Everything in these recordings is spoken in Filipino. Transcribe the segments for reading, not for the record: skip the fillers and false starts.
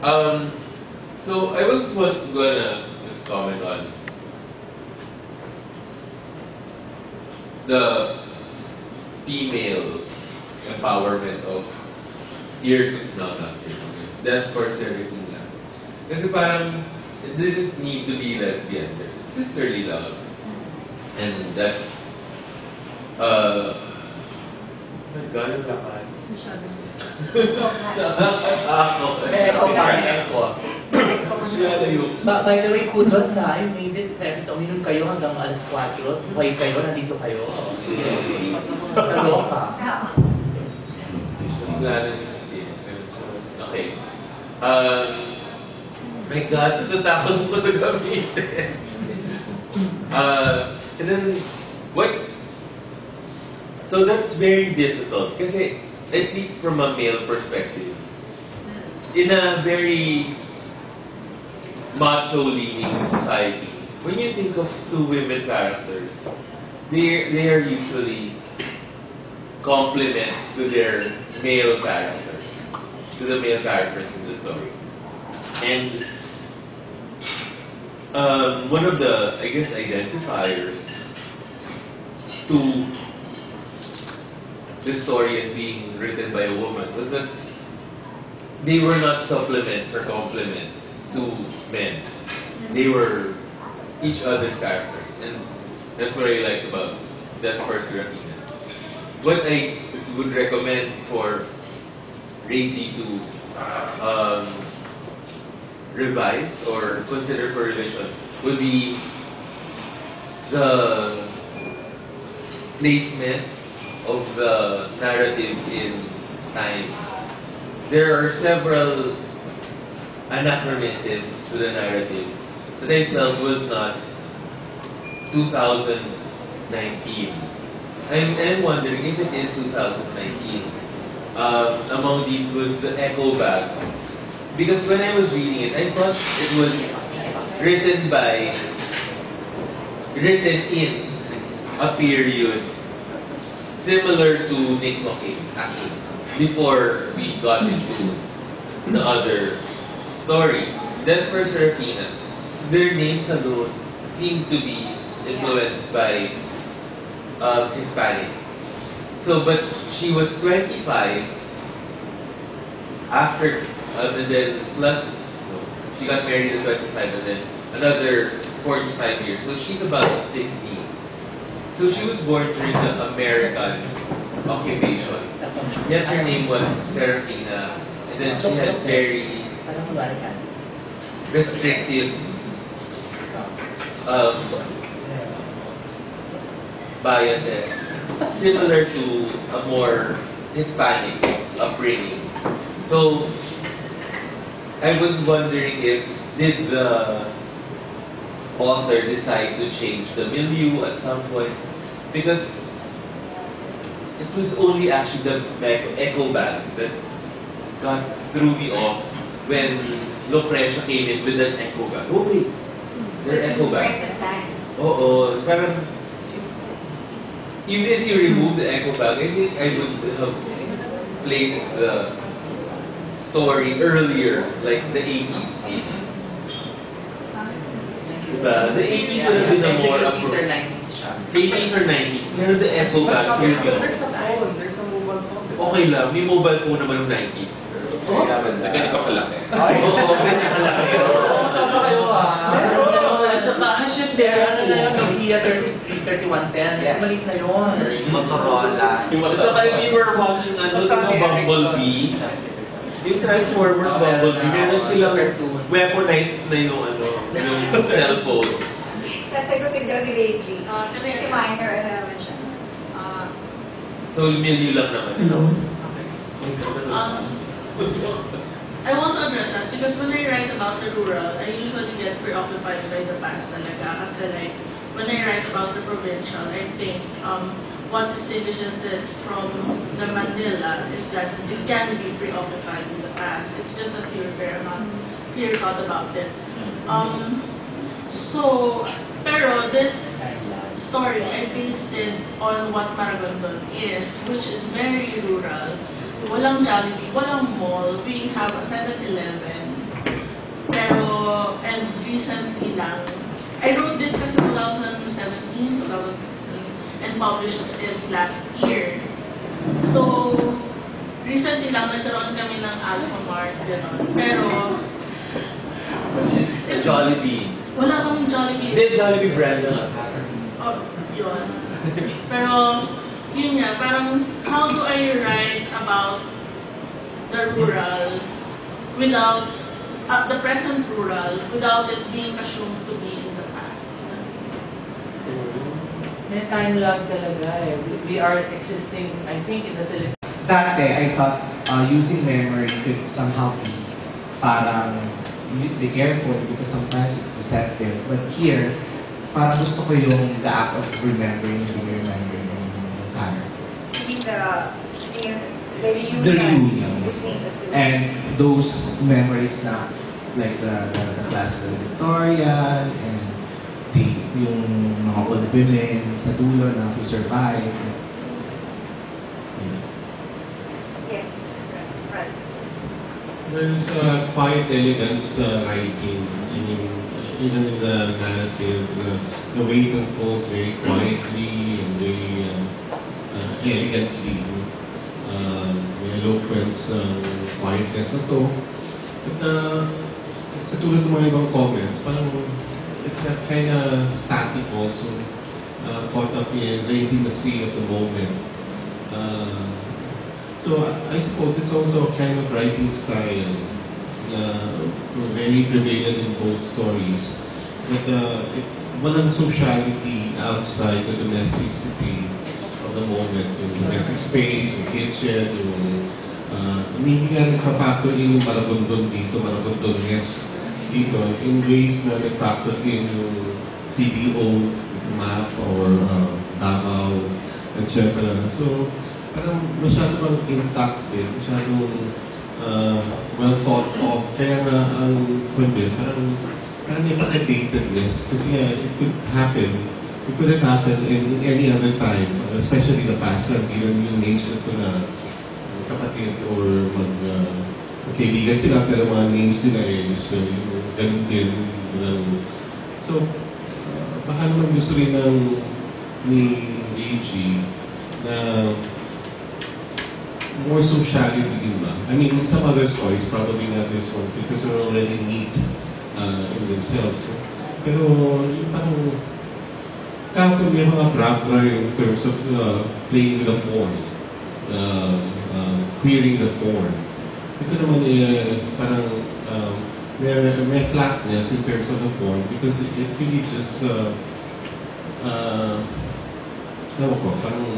So I was gonna just comment on the female empowerment of not here. That's for Serafina. Kasi parang, it didn't need to be lesbian. It's sisterly love. And that's, ganun lakas. By the way, kudos ha, you made it. Uminom kayo hanggang alas 4. Buhay kayo, nandito kayo. Kaloka. Okay. My God, natatakot mo na gamitin. And then, what? So that's very difficult. Kasi, at least from a male perspective, in a very macho-leaning society, when you think of two women characters, they are usually complements to their male characters, to the male characters in the story. And one of the, I guess, identifiers to the story as being written by a woman was that they were not supplements or complements to men. They were each other's characters. And that's what I liked about that first Rafina. What I would recommend for Rayji to revise or consider for revision would be the placement of the narrative in time. There are several anachronisms to the narrative that I felt was not 2019. I'm wondering if it is 2019. Among these was the echo bag. Because when I was reading it, I thought it was written in a period similar to Nick Mocking, actually, before we got into the other story. Then for Serafina, their names alone seem to be influenced by Hispanic. So, but she was 25 after, and then plus, she got married at 25 and then another 45 years. So she's about 60. So she was born during the American occupation. Yet her name was Serafina, and then she had very restrictive biases, similar to a more Hispanic upbringing. So I was wondering if did the author decide to change the milieu at some point, because it was only actually the echo bag that threw me off when Lucretia came in with an echo bag. Oh wait, they're echo bags. Oo, parang even if you remove the echo bag, I think I would have placed the story earlier, like the 80s maybe. Diba? The 80s would have been a more appropriate. 80s or 90s. Pero the echo bag here. There's a phone. There's a mobile phone. Okay lang. May mobile phone naman ng 90s. Ganito kalaki. Oo, ganito kalaki. Sama kayo ah. At saka, hasyan there. Ano na yun? Nokia 3110. Malit na yun. Motorola. At saka if you were watching Bumblebee, yung Transformers Bumblebee, meron silang weaponized na yung yung cellphone. Sasagutin daw ni Rayji. Kasi minor, naman siya. So, milieu lang naman. I want to address that because when I write about the rural, I usually get preoccupied by the past talaga. Kasi like, when I write about the provincial, I think what distinguishes it from the Manila is that it can be preoccupied in the past. It's just a clear thought about it. Pero this story I based it on what Maragondon is, which is very rural. Walang Jollibee, walang mall. We have a 7-Eleven. lang. I wrote this kasi 2017, 2016, and published it last year. So, recently lang nagkaroon kami ng Alpha Mart, gano'n. Pero, It's Jollibee. wala kaming Jollibee. Hindi, Jollibee brand na. Oh, yun. Pero, yun nga, parang, how do I write about the rural without, the present rural, without it being assumed to be in the past? May time lag talaga eh. We are existing, I think, in the Philippines. Dati, I thought using memory could somehow be parang you need to be careful because sometimes it's deceptive. But here, parang gusto ko yung the act of remembering yung character. The reunion. The reunion. Between the two. And those memories na like the classical Victorian and yung mga old women sa dulo na who survive. Yes. Right. There's quiet elegance writing, even in the narrative. The way it unfolds very quietly and very elegantly. May eloquence, quietness na to. But katulad ng mga ibang comments, parang it's kind of static also, caught up in the intimacy of the moment. So I suppose it's also a kind of writing style very prevalent in both stories. But walang sociality outside the domesticity of the moment. Yung domestic space, yung kitchen, yung hindi nga nagpa-factor in yung maragondon dito, maragondon-ness dito, in ways na nag-factor in yung CDO, map, or Davao, etc. So, parang masyado bang intact din, masyadong well thought of. Kaya nga ang kundi, parang may paka-datedness. Kasi nga, it could have happened in any other time, especially the past, given yung names na ito na kapatid or magkaibigan sila, pero mga names nila usually ganun din. So, baka naman gusto rin ni Rayji na more sociality din ba? I mean, in some other stories, probably not this one, because they're already neat in themselves. Pero yung parang kapag may mga bravura in terms of playing with the form, queering the form. Ito naman parang may flatness in terms of the form because it really just parang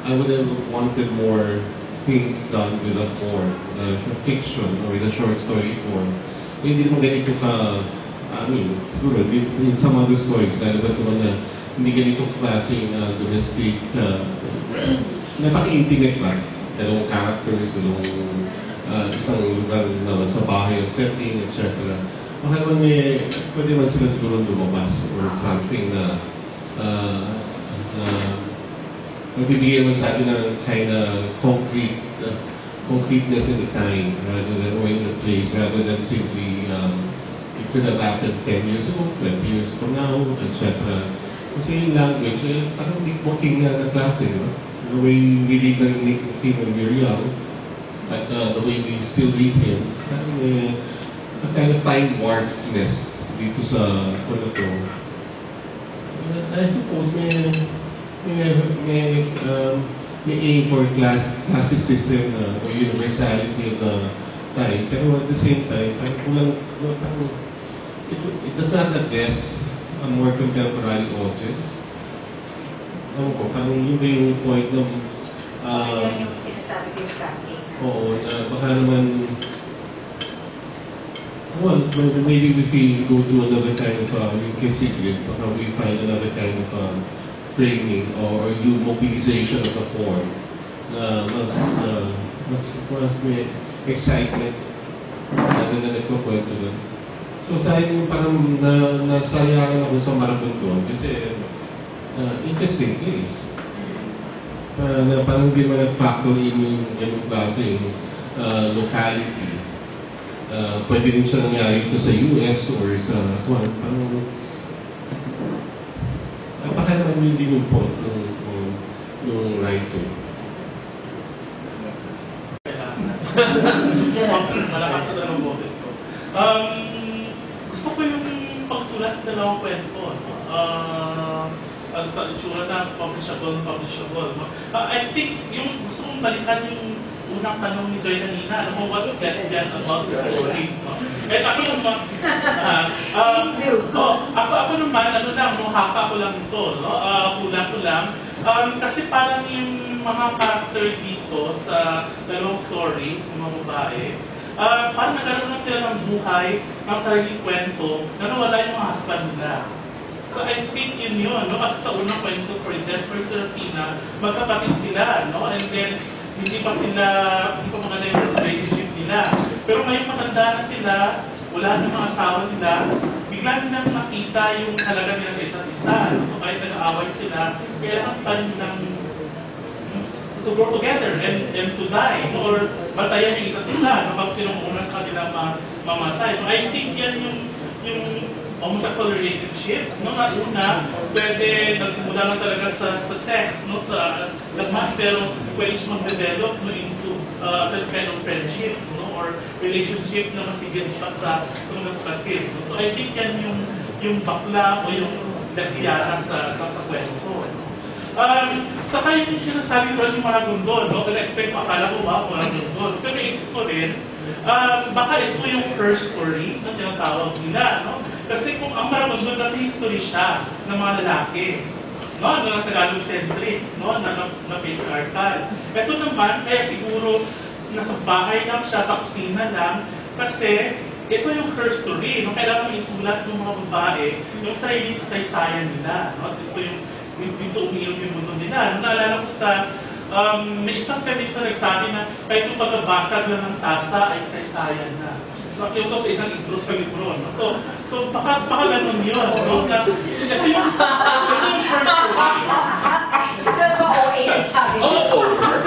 I would have wanted more things done with a form, fiction or with a short story form. Hindi naman ganito I mean, siguro, in some other stories, lalabas naman na hindi ganito klaseng domestic, napaka-intimate ba? Dalawang characters, isang lugar na sa bahay at setting, etc. Baka naman pwede man sila siguro lumabas or something na magbibigay man sa atin ng kind of concreteness in the time rather than or in the place rather than simply it could have happened 10 years ago, 20 years from now, etc. Kasi yung language, parang Nick Walking na klase, di ba? The way we read ng Nick Walking when we were young, at the way we still read him, parang a kind of time warpedness dito sa ano to. I suppose may aim for classicism or universality of the time, pero at the same time, it does not address a more contemporary audience. Parang yun ba yung point ng yung sinasabi ko yung campaign. oo, baka naman well, maybe if we go to another kind of yung secret, baka we find another kind of framing or yung mobilization of the form na mas may excitement rather than nagkukwento lang. So sa akin parang nasayaran ako sa Marabunton kasi interesting place. Na parang hindi man nag-factor in yung ganung klase yung locality. Pwede rin siya nangyari ito sa US or sa Juan. Parang napakalaman yun din yung point yung writer. Malakas na talagang boses ko. Gusto ko yung pagsulat ng dalawang kwento. Sa itsura na publishable. I think yung gusto kong balikan yung unang tanong ni Joy kanina, what's lesbian about the story? Eh, ako naman, Please do. ako naman, haka ko lang ito, hula ko lang. Kasi parang yung mga character dito sa dalawang story, ng mga babae, parang nagkaroon na sila ng buhay, ng sariling kwento, na nawala yung mga husband nila. So I think yun, no? Kasi sa unang kwento, for example, Serafina, magkapatid sila, no? And then, hindi pa maganda yung relationship nila. Pero ngayon matanda na sila, wala na mga asawa nila, bigla nilang nakita yung halaga nila sa isa't isa. So kahit nag-aaway sila, kailangan pa nilang to grow together and to die, or batayan yung isa't isa, kapag sinong una sa kanila mamatay. So I think yan yung homosexual relationship, no, na una, pwede nagsimula lang talaga sa sex, no, sa laman, pero pwede siya mag-develop, no, into some kind of friendship, no, or relationship na masigit pa sa mga kapatid. No? So I think yan yung bakla o yung lesbiana sa kwento. Saka yung sinasabi ko yung mga gundol, no? Na-expect ko, akala ko, wow, mga gundol. Pero isip ko rin, baka ito yung first story na tinatawag nila, no? Kasi kung ang mga gundol, kasi history siya ng mga lalaki, no? Na Tagalog-centric, no? Na patriarchal. Ito naman, kaya siguro nasa bahay lang siya, sa kusina lang, kasi ito yung her story, no? Kailangan isulat ng mga babae yung sarili kasaysayan nila, no? Ito yung dito umiinom yung mundo nila. Naalala ko sa, may isang feminist na nagsabi na kahit yung pagbabasag lang ng tasa ay kasaysayan na. So, yung to sa isang intro sa libro. No? So baka ganun yun. No? Na, ito yung first story. Pero ba OA nagsabi? She's over.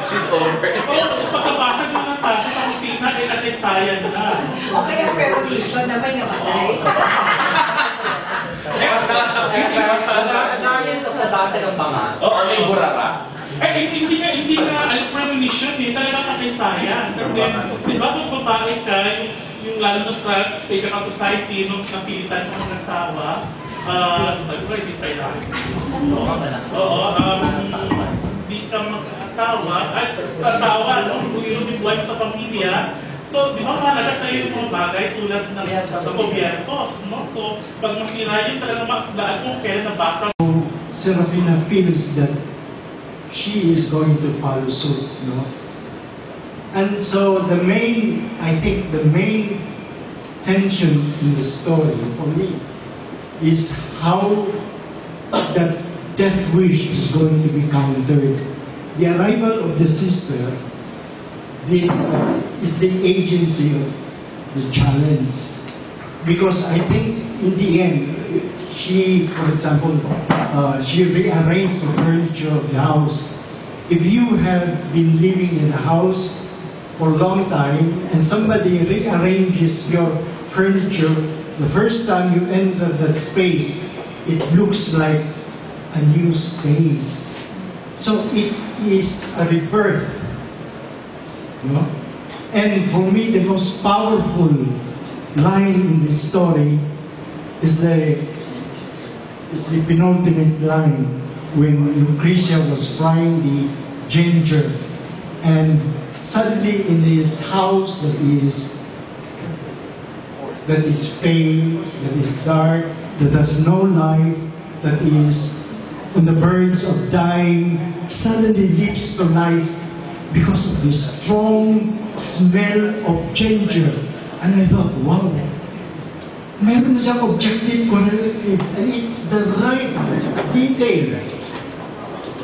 She's over. Yung pagbabasag lang ng tasa sa kusina ay kasaysayan na. O kaya premonition na may namatay. Nariyan sa base ng mga, or may burara. Hindi nga premonition eh, talagang kasaysayan. Kasi, di ba kung babae ka, yung lalo na sa patriarchal society, nung napilitan mo ng asawa, sabi ko, hindi kailangan. Oo, hindi ka mag-asawa, asawa, kung sino miswife sa pamilya. So, di ba mahalaga sa'yo yung mga bagay tulad ng sa gobyernos, no? So, pag masira yun, talagang makakadaan kung kailan nabasa. Serafina feels that she is going to follow suit, no? And so I think the main tension in the story for me is how that death wish is going to be countered. The arrival of the sister is the agency of the challenge. Because I think in the end, she, for example, she rearranged the furniture of the house. If you have been living in a house for a long time and somebody rearranges your furniture, the first time you enter that space, it looks like a new space. So it is a rebirth. No? And for me, the most powerful line in this story is the penultimate line when Lucretia was frying the ginger, and suddenly in this house that is pale, that is dark, that has no life, that is on the verge of dying, suddenly leaps to life because of the strong smell of ginger. And I thought, wow, meron na siyang objective correlative, and it's the right detail.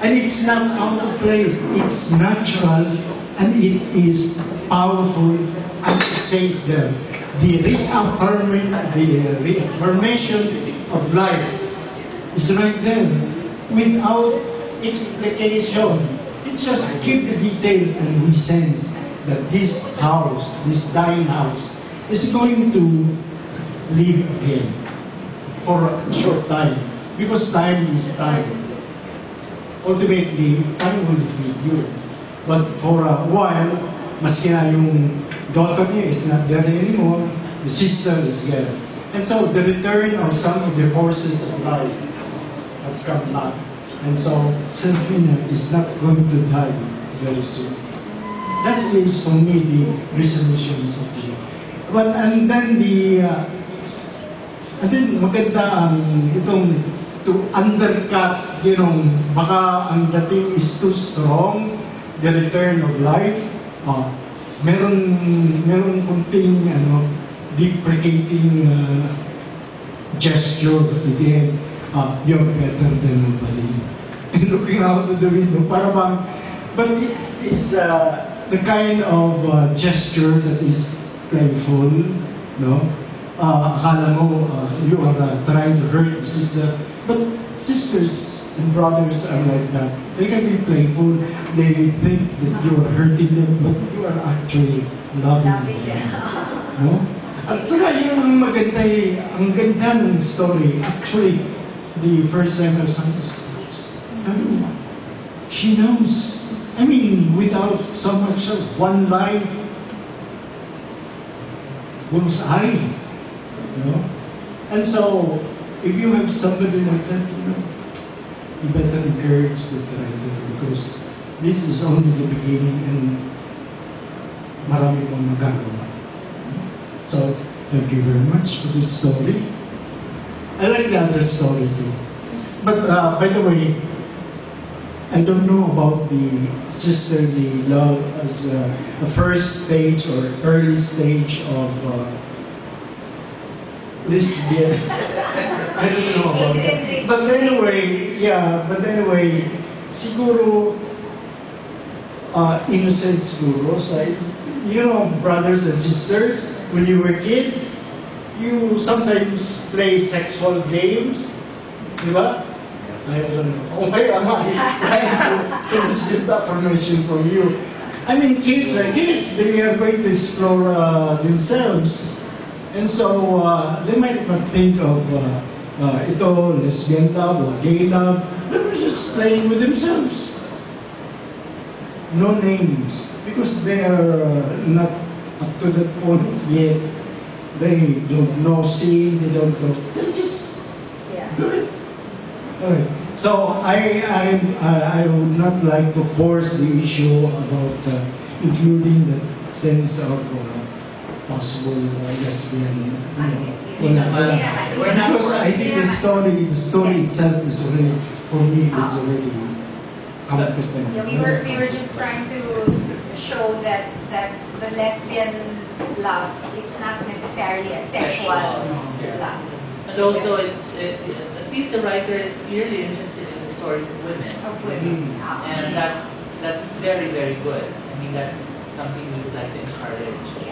And it's not out of place, it's natural, and it is powerful, and it says there, the reaffirmation of life is right there, without explication. It's just give the detail, and we sense that this house, this dying house, is going to live again for a short time. Because time is time. Ultimately, time will defeat you. But for a while, maski na yung daughter niya is not there anymore, the sister is there. And so the return of some of the forces of life have come back. And so Serafina is not going to die very soon. That is for me the resolution of the. But and then maganda ang itong to undercut, baka ang dating is too strong, the return of life. Meron kunting deprecating gesture at the end. You're better than nobody. And looking out of the window, para bang, but it's the kind of gesture that is playful, no? Akala mo you are trying to hurt the sister, but sisters and brothers are like that. They can be playful, they think that you are hurting them, but you are actually loving them. No? At saka yung maganda ang ganda ng story, actually, the first time I saw this, she knows. I mean, without so much of one line, bullseye, And so, if you have somebody like that, you better encourage the writer because this is only the beginning and marami pang magagawa. So, thank you very much for this story. I like the other story too. But by the way, I don't know about the sisterly love as a first stage or early stage of lesbian. I don't know about that. But anyway, siguro innocent siguro. Brothers and sisters, when you were kids, you sometimes play sexual games, di ba? I don't know. Why am I trying to solicit affirmation from you? I mean, kids are kids. They are going to explore themselves. And so, they might not think of ito, lesbian love or gay love. They were just playing with themselves. No names. Because they are not up to that point yet. They don't know sin, they don't know. They just do it. Alright. So I would not like to force the issue about including the sense of possible lesbian. Because I think the story itself is already, for me, is already competent. Yeah, we were just trying to show that the lesbian love is not necessarily a sexual love. And also, at least the writer is clearly interested in the stories of women. And that's very, very good. I mean, that's something we would like to encourage.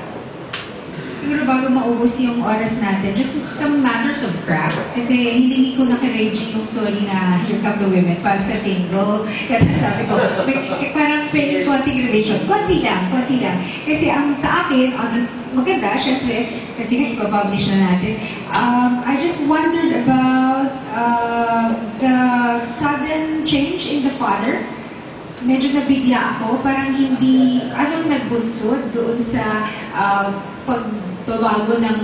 Siguro bago maubos yung oras natin, just some matters of craft. Kasi hiningi ko na kay Rayji yung story na Here Come the Women para sa tingle. Kaya sabi ko, parang pwede konting revision. Konti lang. Kasi ang sa akin, maganda, syempre, kasi nga ipapublish na natin. I just wondered about the sudden change in the father. Medyo nabigla ako, parang hindi, anong nagbunsod doon sa pagbabago ng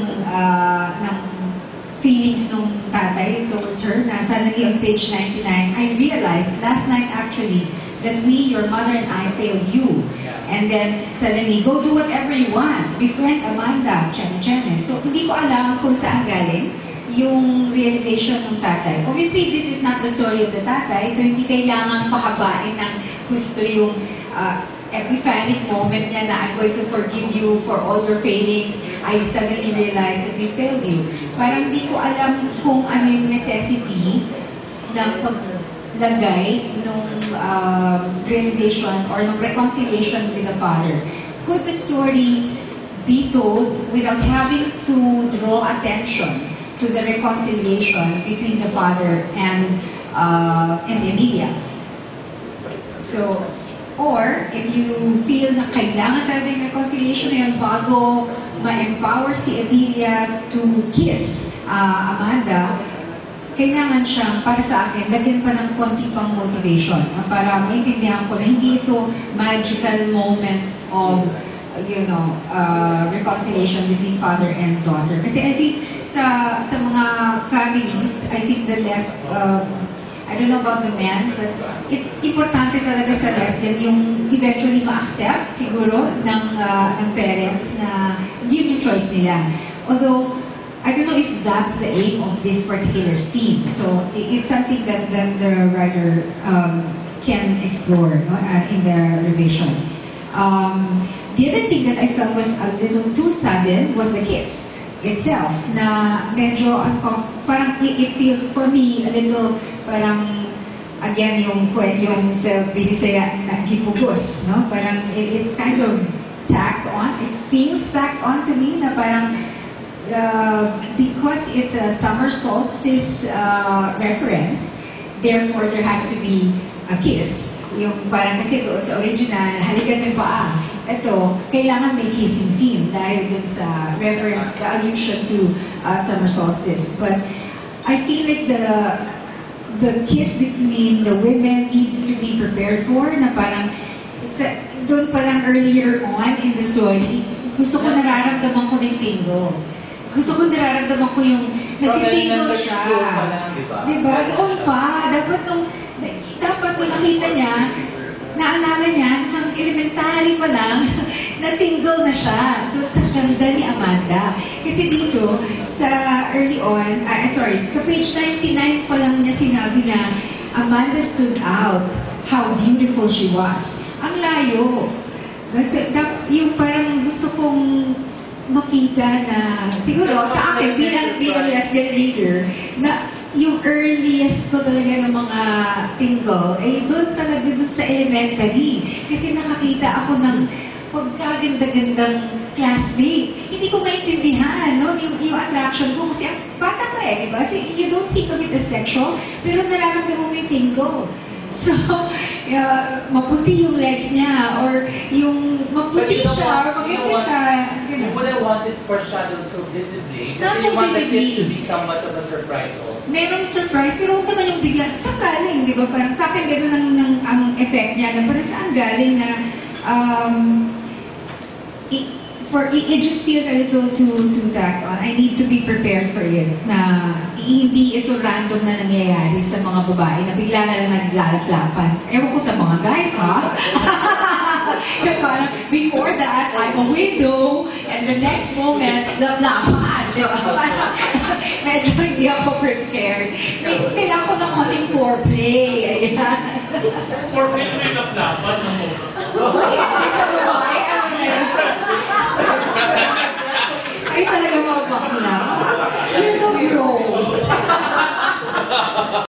feelings ng tatay towards her, na suddenly on page 99, I realized last night actually that we, your mother and I, failed you. And then suddenly, go do whatever you want. Befriend Amanda, Chene. So hindi ko alam kung saan galing yung realization ng tatay. Obviously, this is not the story of the tatay, so hindi kailangan pahabain ng gusto yung epiphanic moment niya na I'm going to forgive you for all your failings. I suddenly realized that we failed you. Parang hindi ko alam kung ano yung necessity ng paglagay ng realization or ng reconciliation with the father. Could the story be told without having to draw attention to the reconciliation between the father and Emilia? So, or if you feel na kailangan talaga yung reconciliation na yun bago ma-empower si Emilia to kiss Amanda, kailangan siyang, para sa akin, lagyan pa ng konti pang motivation para maintindihan ko na hindi ito magical moment of reconciliation between father and daughter. Kasi I think sa mga families, I think the less, I don't know about the men, but importante talaga sa lesbian yung eventually ma-accept siguro ng parents na yun yung choice nila. Although, I don't know if that's the aim of this particular scene. So it's something that the writer can explore in the revision. The other thing that I felt was a little too sudden was the kiss itself. Na medyo parang it feels for me a little parang again yung sa Binisaya na gipugos, no? Parang it's kind of tacked on. It feels tacked on to me na parang because it's a summer solstice reference, therefore there has to be a kiss. Yung parang kasi doon sa original, halikan may paa. Ito, kailangan may kissing scene dahil dun sa reference, the allusion to summer solstice. But I feel like the kiss between the women needs to be prepared for, na parang doon parang earlier on in the story, gusto ko nararamdaman ko ng tingle. Gusto ko nararamdaman ko yung nagtitingle siya. Diba? Doon pa. Dapat nung nakita niya, naalala niya, ng elementary pa lang, natingle na siya doon sa ganda ni Amanda. Kasi dito, sa early on, sa page 99 pa lang niya sinabi na Amanda stood out, how beautiful she was. Ang layo. Yung parang gusto kong makita na, siguro sa akin, bilang lesbian reader, na yung earliest ko talaga ng mga tingle, doon talaga doon sa elementary. Kasi nakakita ako ng pagkaganda-gandang classmate. Hindi ko maintindihan, no? Yung attraction ko. Kasi bata pa di ba? So, you don't think of it as sexual, pero nararamdaman mo yung tingle. So, maputi yung legs niya, or yung maputi siya, or maganda siya. You wouldn't want it foreshadowed so visibly. Kasi you want the kiss to be somewhat of a surprise also. Merong surprise, pero huwag naman yung bigla. Saan galing, di ba? Parang sa akin gano'n ang effect niya, na parang saan galing na it just feels a little too tacked on. I need to be prepared for it. Na hindi ito random na nangyayari sa mga babae na bigla na lang naglalaplapan. Ewan ko sa mga guys, ha? Parang, before that, I'm a widow, and the next moment, laplapan. Di ba? Medyo hindi ako prepared. Kailangan ko ng konting foreplay. Ayan. Foreplay mo yung laplapan na mo. Sa babae, ano na yun? Ay talaga mga bakla.